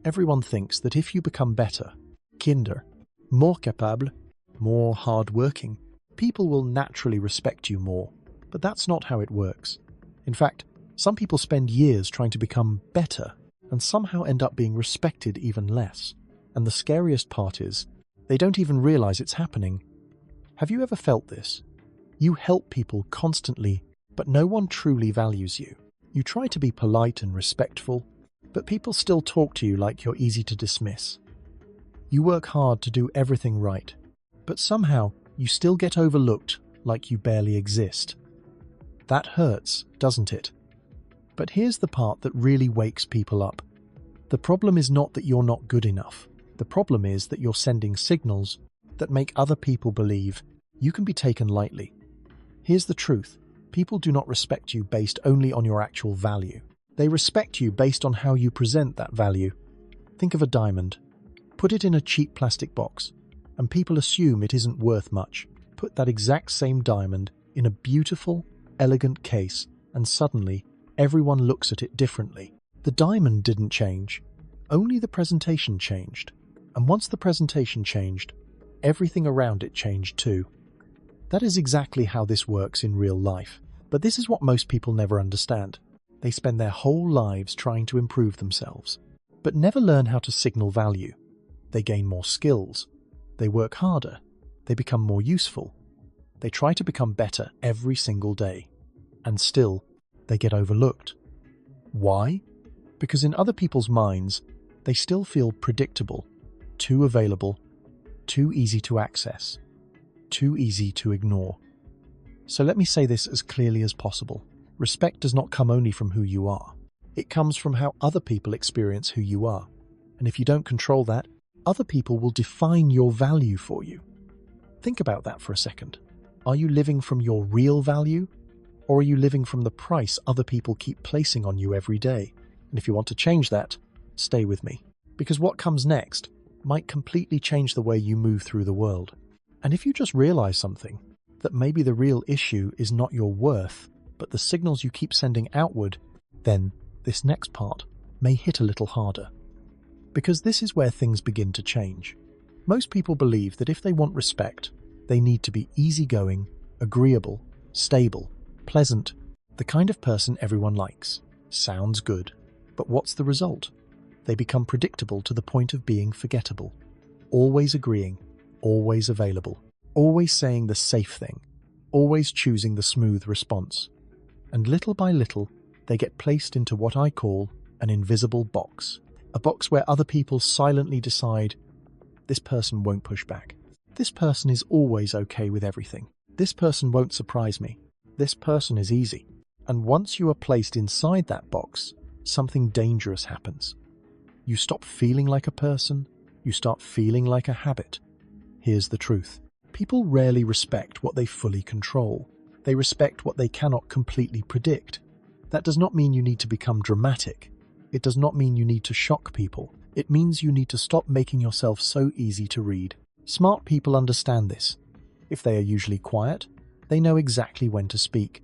Everyone thinks that if you become better, kinder, more capable, more hard-working, people will naturally respect you more. But that's not how it works. In fact, some people spend years trying to become better and somehow end up being respected even less. And the scariest part is, they don't even realize it's happening. Have you ever felt this? You help people constantly, but no one truly values you. You try to be polite and respectful, but people still talk to you like you're easy to dismiss. You work hard to do everything right, but somehow you still get overlooked like you barely exist. That hurts, doesn't it? But here's the part that really wakes people up. The problem is not that you're not good enough. The problem is that you're sending signals that make other people believe you can be taken lightly. Here's the truth. People do not respect you based only on your actual value. They respect you based on how you present that value. Think of a diamond. Put it in a cheap plastic box, and people assume it isn't worth much. Put that exact same diamond in a beautiful, elegant case, and suddenly, everyone looks at it differently. The diamond didn't change. Only the presentation changed. And once the presentation changed, everything around it changed too. That is exactly how this works in real life. But this is what most people never understand. They spend their whole lives trying to improve themselves, but never learn how to signal value. They gain more skills. They work harder. They become more useful. They try to become better every single day. And still, they get overlooked. Why? Because in other people's minds, they still feel predictable, too available, too easy to access, too easy to ignore. So let me say this as clearly as possible. Respect does not come only from who you are. It comes from how other people experience who you are. And if you don't control that, other people will define your value for you. Think about that for a second. Are you living from your real value? Or are you living from the price other people keep placing on you every day? And if you want to change that, stay with me. Because what comes next might completely change the way you move through the world. And if you just realize something, that maybe the real issue is not your worth, but the signals you keep sending outward, then this next part may hit a little harder. Because this is where things begin to change. Most people believe that if they want respect, they need to be easygoing, agreeable, stable, pleasant, the kind of person everyone likes. Sounds good. But what's the result? They become predictable to the point of being forgettable. Always agreeing, always available, always saying the safe thing, always choosing the smooth response. And little by little, they get placed into what I call an invisible box. A box where other people silently decide, this person won't push back. This person is always okay with everything. This person won't surprise me. This person is easy. And once you are placed inside that box, something dangerous happens. You stop feeling like a person, you start feeling like a habit. Here's the truth. People rarely respect what they fully control. They respect what they cannot completely predict. That does not mean you need to become dramatic. It does not mean you need to shock people. It means you need to stop making yourself so easy to read. Smart people understand this. If they are usually quiet, they know exactly when to speak.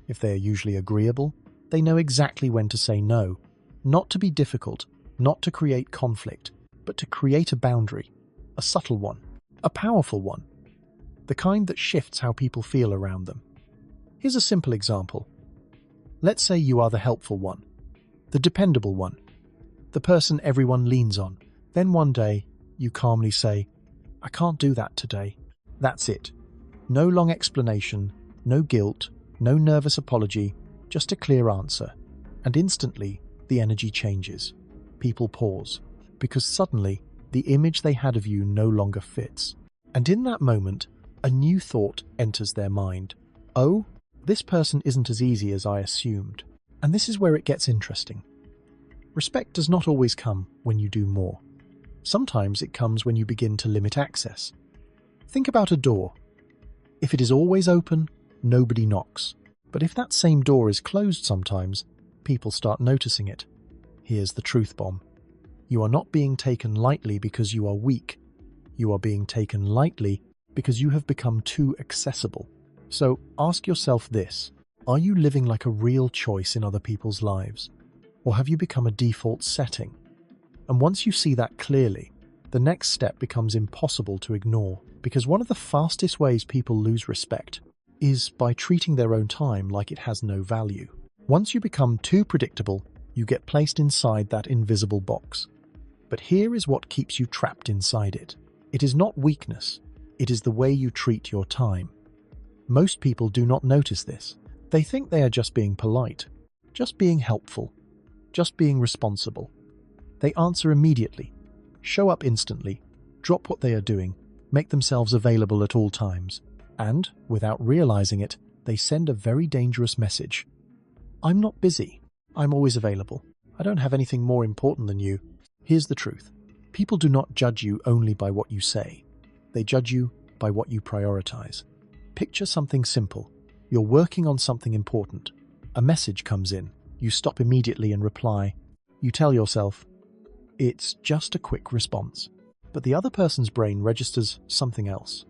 If they are usually agreeable, they know exactly when to say no. Not to be difficult, not to create conflict, but to create a boundary. A subtle one. A powerful one. The kind that shifts how people feel around them. Here's a simple example. Let's say you are the helpful one. The dependable one. The person everyone leans on. Then one day, you calmly say, I can't do that today. That's it. No long explanation, no guilt, no nervous apology, just a clear answer. And instantly, the energy changes. People pause, because suddenly, the image they had of you no longer fits. And in that moment, a new thought enters their mind. Oh, this person isn't as easy as I assumed. And this is where it gets interesting. Respect does not always come when you do more. Sometimes it comes when you begin to limit access. Think about a door. If it is always open, nobody knocks. But if that same door is closed sometimes, people start noticing it. Here's the truth bomb. You are not being taken lightly because you are weak. You are being taken lightly because you have become too accessible. So ask yourself this. Are you living like a real choice in other people's lives? Or have you become a default setting? And once you see that clearly, the next step becomes impossible to ignore, because one of the fastest ways people lose respect is by treating their own time like it has no value. Once you become too predictable, you get placed inside that invisible box. But here is what keeps you trapped inside it. It is not weakness, it is the way you treat your time. Most people do not notice this. They think they are just being polite, just being helpful, just being responsible. They answer immediately, show up instantly, drop what they are doing, make themselves available at all times, and, without realizing it, they send a very dangerous message. I'm not busy. I'm always available. I don't have anything more important than you. Here's the truth. People do not judge you only by what you say. They judge you by what you prioritize. Picture something simple. You're working on something important. A message comes in. You stop immediately and reply. You tell yourself, it's just a quick response. But the other person's brain registers something else.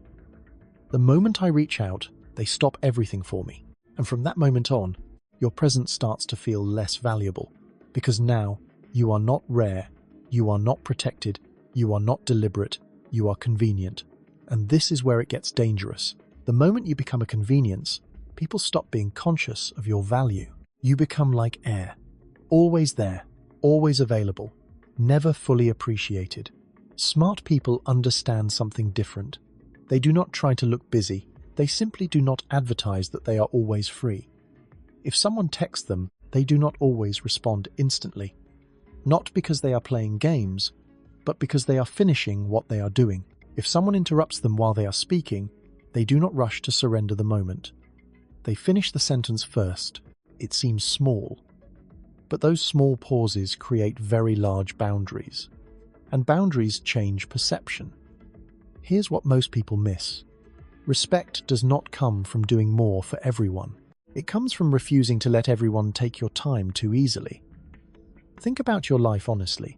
The moment I reach out, they stop everything for me. And from that moment on, your presence starts to feel less valuable. Because now, you are not rare, you are not protected, you are not deliberate, you are convenient. And this is where it gets dangerous. The moment you become a convenience, people stop being conscious of your value. You become like air. Always there, always available, never fully appreciated. Smart people understand something different. They do not try to look busy. They simply do not advertise that they are always free. If someone texts them, they do not always respond instantly. Not because they are playing games, but because they are finishing what they are doing. If someone interrupts them while they are speaking, they do not rush to surrender the moment. They finish the sentence first. It seems small, but those small pauses create very large boundaries. And boundaries change perception. Here's what most people miss. Respect does not come from doing more for everyone. It comes from refusing to let everyone take your time too easily. Think about your life honestly.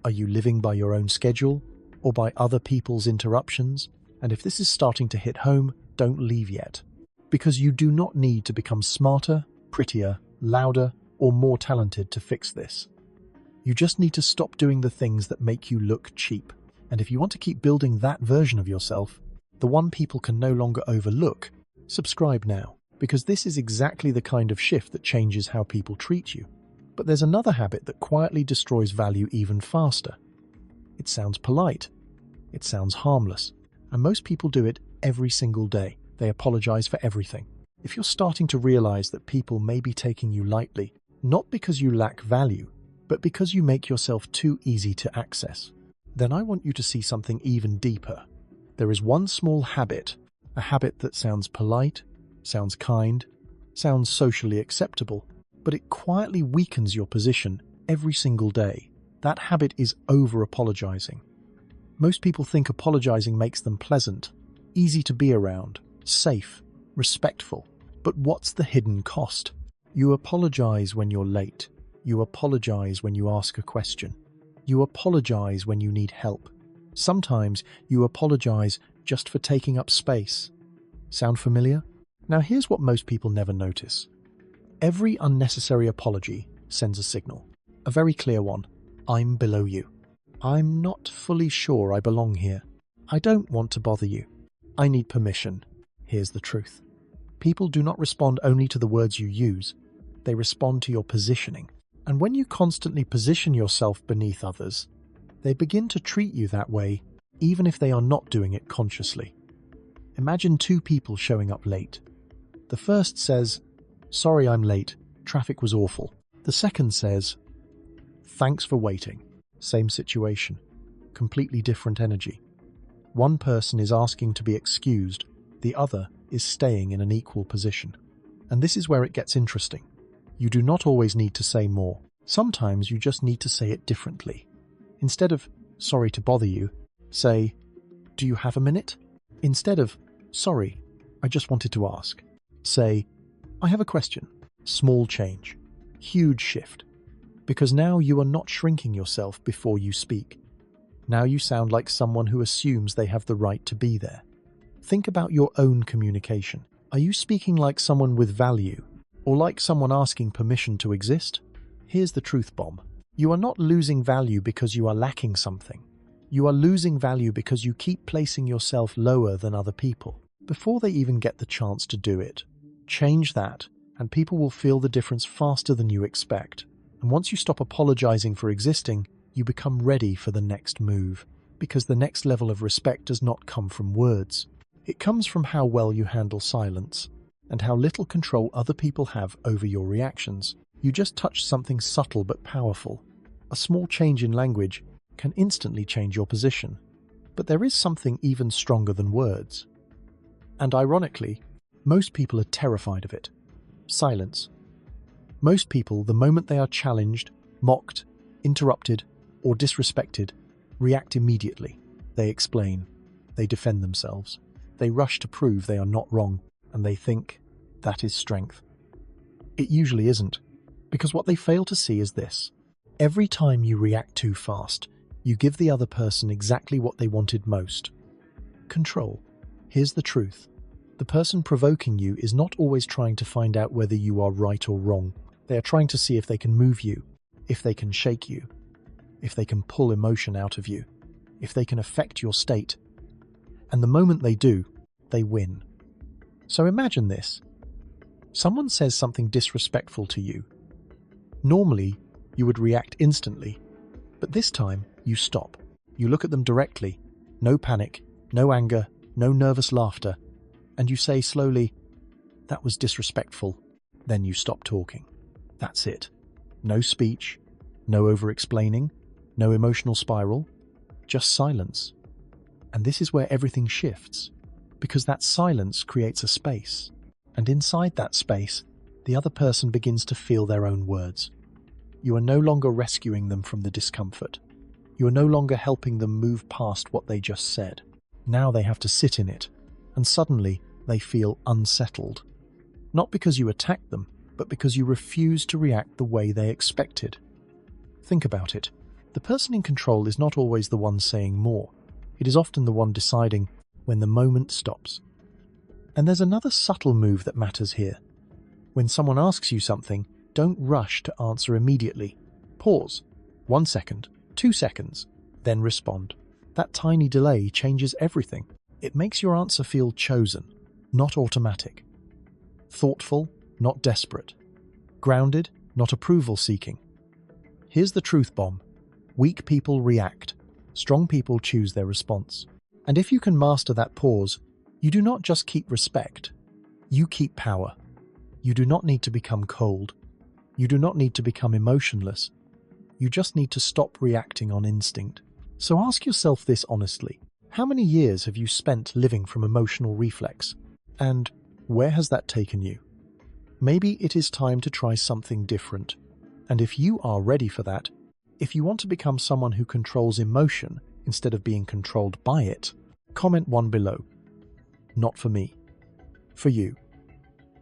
Are you living by your own schedule or by other people's interruptions? And if this is starting to hit home, don't leave yet. Because you do not need to become smarter, prettier, louder, or more talented to fix this. You just need to stop doing the things that make you look cheap. And if you want to keep building that version of yourself, the one people can no longer overlook, subscribe now. Because this is exactly the kind of shift that changes how people treat you. But there's another habit that quietly destroys value even faster. It sounds polite. It sounds harmless. And most people do it every single day. They apologize for everything. If you're starting to realize that people may be taking you lightly, not because you lack value, but because you make yourself too easy to access, then I want you to see something even deeper. There is one small habit, a habit that sounds polite, sounds kind, sounds socially acceptable, but it quietly weakens your position every single day. That habit is over-apologizing. Most people think apologizing makes them pleasant, easy to be around, safe, respectful. But what's the hidden cost? You apologize when you're late. You apologize when you ask a question. You apologize when you need help. Sometimes you apologize just for taking up space. Sound familiar? Now here's what most people never notice. Every unnecessary apology sends a signal. A very clear one. I'm below you. I'm not fully sure I belong here. I don't want to bother you. I need permission. Here's the truth. People do not respond only to the words you use. They respond to your positioning. And when you constantly position yourself beneath others, they begin to treat you that way, even if they are not doing it consciously. Imagine two people showing up late. The first says, "Sorry I'm late, traffic was awful." The second says, "Thanks for waiting." Same situation, completely different energy. One person is asking to be excused, the other is staying in an equal position. And this is where it gets interesting. You do not always need to say more. Sometimes you just need to say it differently. Instead of, "Sorry to bother you," say, "Do you have a minute?" Instead of, "Sorry, I just wanted to ask," say, "I have a question." Small change, huge shift. Because now you are not shrinking yourself before you speak. Now you sound like someone who assumes they have the right to be there. Think about your own communication. Are you speaking like someone with value, or like someone asking permission to exist? Here's the truth bomb. You are not losing value because you are lacking something. You are losing value because you keep placing yourself lower than other people before they even get the chance to do it. Change that, and people will feel the difference faster than you expect. And once you stop apologizing for existing, you become ready for the next move, because the next level of respect does not come from words. It comes from how well you handle silence, and how little control other people have over your reactions. You just touched something subtle but powerful. A small change in language can instantly change your position. But there is something even stronger than words. And ironically, most people are terrified of it. Silence. Most people, the moment they are challenged, mocked, interrupted, or disrespected, react immediately. They explain. They defend themselves. They rush to prove they are not wrong, and they think that is strength. It usually isn't, because what they fail to see is this. Every time you react too fast, you give the other person exactly what they wanted most. Control. Here's the truth. The person provoking you is not always trying to find out whether you are right or wrong. They are trying to see if they can move you, if they can shake you, if they can pull emotion out of you, if they can affect your state. And the moment they do, they win. So imagine this. Someone says something disrespectful to you. Normally, you would react instantly, but this time you stop. You look at them directly, no panic, no anger, no nervous laughter, and you say slowly, "That was disrespectful." Then you stop talking. That's it. No speech, no over-explaining, no emotional spiral, just silence. And this is where everything shifts, because that silence creates a space. And inside that space, the other person begins to feel their own words. You are no longer rescuing them from the discomfort. You are no longer helping them move past what they just said. Now they have to sit in it, and suddenly they feel unsettled. Not because you attacked them, but because you refuse to react the way they expected. Think about it. The person in control is not always the one saying more. It is often the one deciding when the moment stops. And there's another subtle move that matters here. When someone asks you something, don't rush to answer immediately. Pause. 1 second, 2 seconds, then respond. That tiny delay changes everything. It makes your answer feel chosen, not automatic. Thoughtful, not desperate. Grounded, not approval-seeking. Here's the truth bomb. Weak people react. Strong people choose their response. And if you can master that pause, you do not just keep respect. You keep power. You do not need to become cold. You do not need to become emotionless. You just need to stop reacting on instinct. So ask yourself this honestly. How many years have you spent living from emotional reflex? And where has that taken you? Maybe it is time to try something different. And if you are ready for that, if you want to become someone who controls emotion instead of being controlled by it, comment 1 below. Not for me. For you.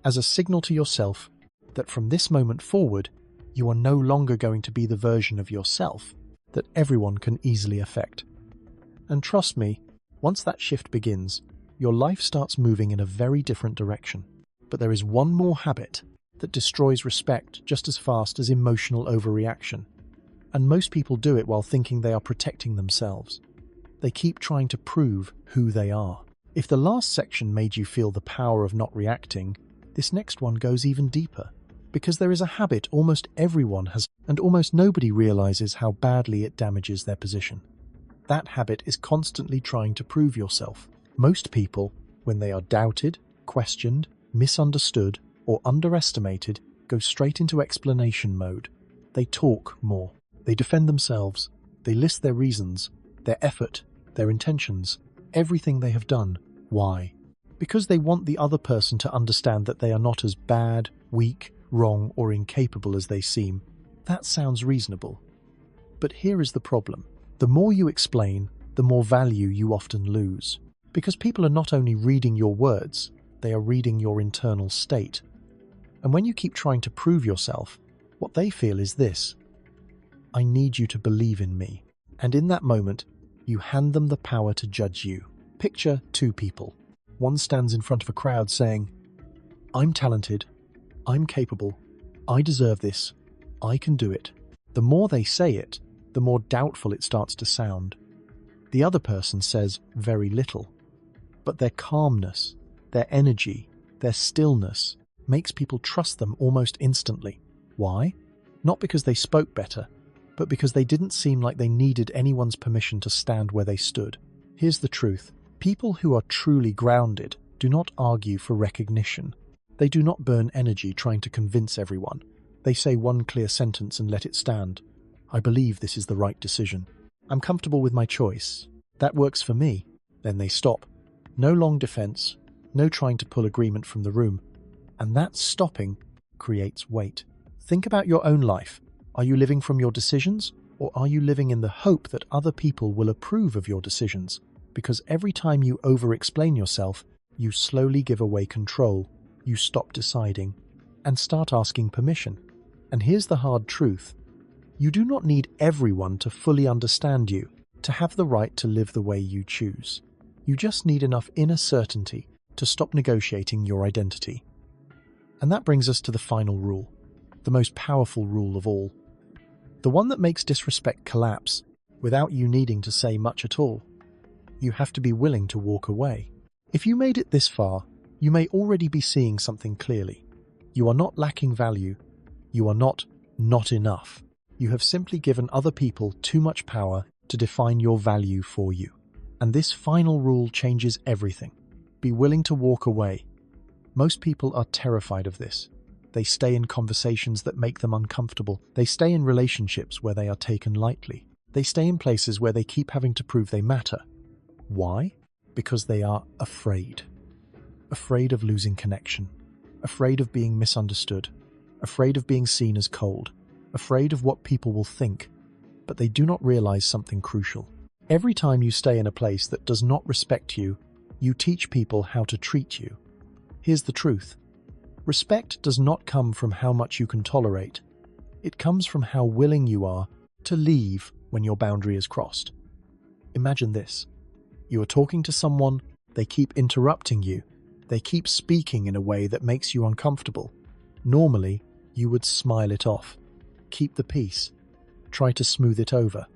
As a signal to yourself that from this moment forward, you are no longer going to be the version of yourself that everyone can easily affect. And trust me, once that shift begins, your life starts moving in a very different direction. But there is one more habit that destroys respect just as fast as emotional overreaction. And most people do it while thinking they are protecting themselves. They keep trying to prove who they are. If the last section made you feel the power of not reacting, this next one goes even deeper. Because there is a habit almost everyone has, and almost nobody realizes how badly it damages their position. That habit is constantly trying to prove yourself. Most people, when they are doubted, questioned, misunderstood, or underestimated, go straight into explanation mode. They talk more. They defend themselves. They list their reasons, their effort, their intentions, everything they have done. Why? Because they want the other person to understand that they are not as bad, weak, wrong, or incapable as they seem. That sounds reasonable. But here is the problem. The more you explain, the more value you often lose. Because people are not only reading your words, they are reading your internal state. And when you keep trying to prove yourself, what they feel is this: I need you to believe in me. And in that moment, you hand them the power to judge you. Picture 2 people. One stands in front of a crowd saying, "I'm talented, I'm capable, I deserve this, I can do it." The more they say it, the more doubtful it starts to sound. The other person says very little, but their calmness, their energy, their stillness makes people trust them almost instantly. Why? Not because they spoke better, but because they didn't seem like they needed anyone's permission to stand where they stood. Here's the truth. People who are truly grounded do not argue for recognition. They do not burn energy trying to convince everyone. They say one clear sentence and let it stand. I believe this is the right decision. I'm comfortable with my choice. That works for me. Then they stop. No long defense, no trying to pull agreement from the room. And that stopping creates weight. Think about your own life. Are you living from your decisions, or are you living in the hope that other people will approve of your decisions? Because every time you over-explain yourself, you slowly give away control. You stop deciding and start asking permission. And here's the hard truth. You do not need everyone to fully understand you, to have the right to live the way you choose. You just need enough inner certainty to stop negotiating your identity. And that brings us to the final rule, the most powerful rule of all. The one that makes disrespect collapse without you needing to say much at all. You have to be willing to walk away. If you made it this far, you may already be seeing something clearly. You are not lacking value. You are not enough. You have simply given other people too much power to define your value for you. And this final rule changes everything. Be willing to walk away. Most people are terrified of this. They stay in conversations that make them uncomfortable. They stay in relationships where they are taken lightly. They stay in places where they keep having to prove they matter. Why? Because they are afraid. Afraid of losing connection. Afraid of being misunderstood. Afraid of being seen as cold. Afraid of what people will think. But they do not realize something crucial. Every time you stay in a place that does not respect you, you teach people how to treat you. Here's the truth. Respect does not come from how much you can tolerate. It comes from how willing you are to leave when your boundary is crossed. Imagine this. You are talking to someone, they keep interrupting you. They keep speaking in a way that makes you uncomfortable. Normally, you would smile it off. Keep the peace. Try to smooth it over.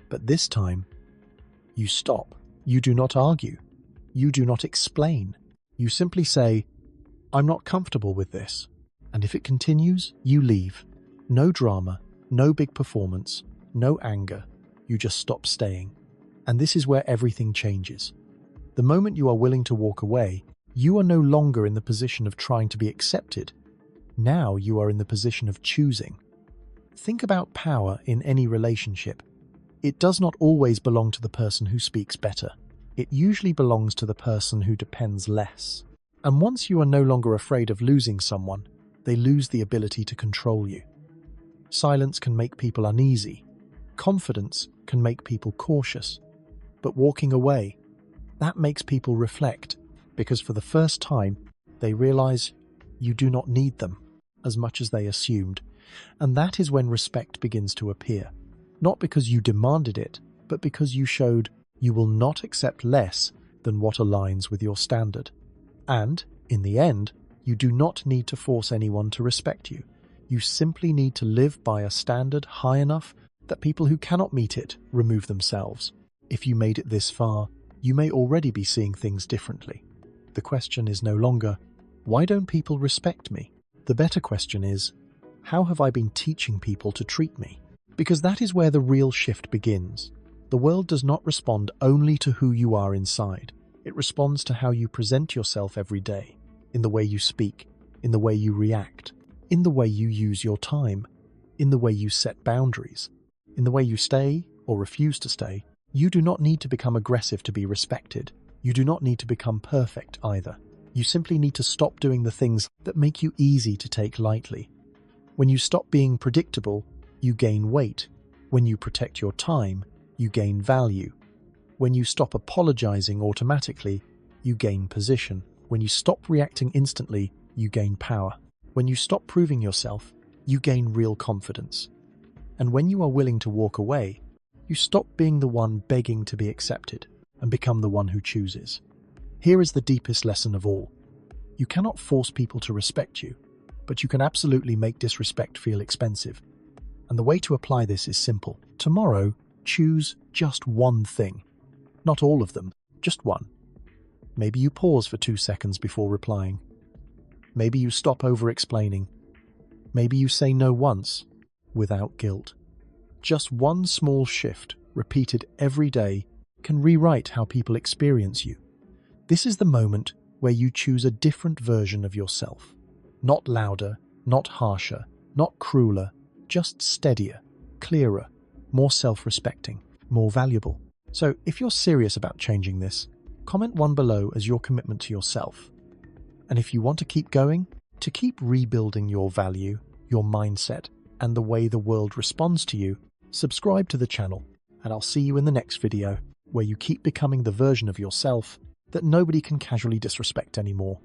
But this time, you stop. You do not argue. You do not explain. You simply say, I'm not comfortable with this. And if it continues, you leave. No drama, no big performance, no anger. You just stop staying. And this is where everything changes. The moment you are willing to walk away, you are no longer in the position of trying to be accepted. Now you are in the position of choosing. Think about power in any relationship. It does not always belong to the person who speaks better. It usually belongs to the person who depends less. And once you are no longer afraid of losing someone, they lose the ability to control you. Silence can make people uneasy. Confidence can make people cautious. But walking away, that makes people reflect, because for the first time, they realize you do not need them as much as they assumed. And that is when respect begins to appear. Not because you demanded it, but because you showed you will not accept less than what aligns with your standard. And, in the end, you do not need to force anyone to respect you. You simply need to live by a standard high enough that people who cannot meet it remove themselves. If you made it this far, you may already be seeing things differently. The question is no longer, why don't people respect me? The better question is, how have I been teaching people to treat me? Because that is where the real shift begins. The world does not respond only to who you are inside. It responds to how you present yourself every day, in the way you speak, in the way you react, in the way you use your time, in the way you set boundaries, in the way you stay or refuse to stay. You do not need to become aggressive to be respected. You do not need to become perfect either. You simply need to stop doing the things that make you easy to take lightly. When you stop being predictable, you gain weight. When you protect your time, you gain value. When you stop apologizing automatically, you gain position. When you stop reacting instantly, you gain power. When you stop proving yourself, you gain real confidence. And when you are willing to walk away, you stop being the one begging to be accepted and become the one who chooses. Here is the deepest lesson of all. You cannot force people to respect you, but you can absolutely make disrespect feel expensive. And the way to apply this is simple. Tomorrow, choose just one thing. Not all of them, just one. Maybe you pause for 2 seconds before replying. Maybe you stop over-explaining. Maybe you say no once, without guilt. Just one small shift, repeated every day, can rewrite how people experience you. This is the moment where you choose a different version of yourself. Not louder, not harsher, not crueler, just steadier, clearer, more self-respecting, more valuable. So if you're serious about changing this, comment 1 below as your commitment to yourself. And if you want to keep going, to keep rebuilding your value, your mindset, and the way the world responds to you, subscribe to the channel, and I'll see you in the next video, where you keep becoming the version of yourself that nobody can casually disrespect anymore.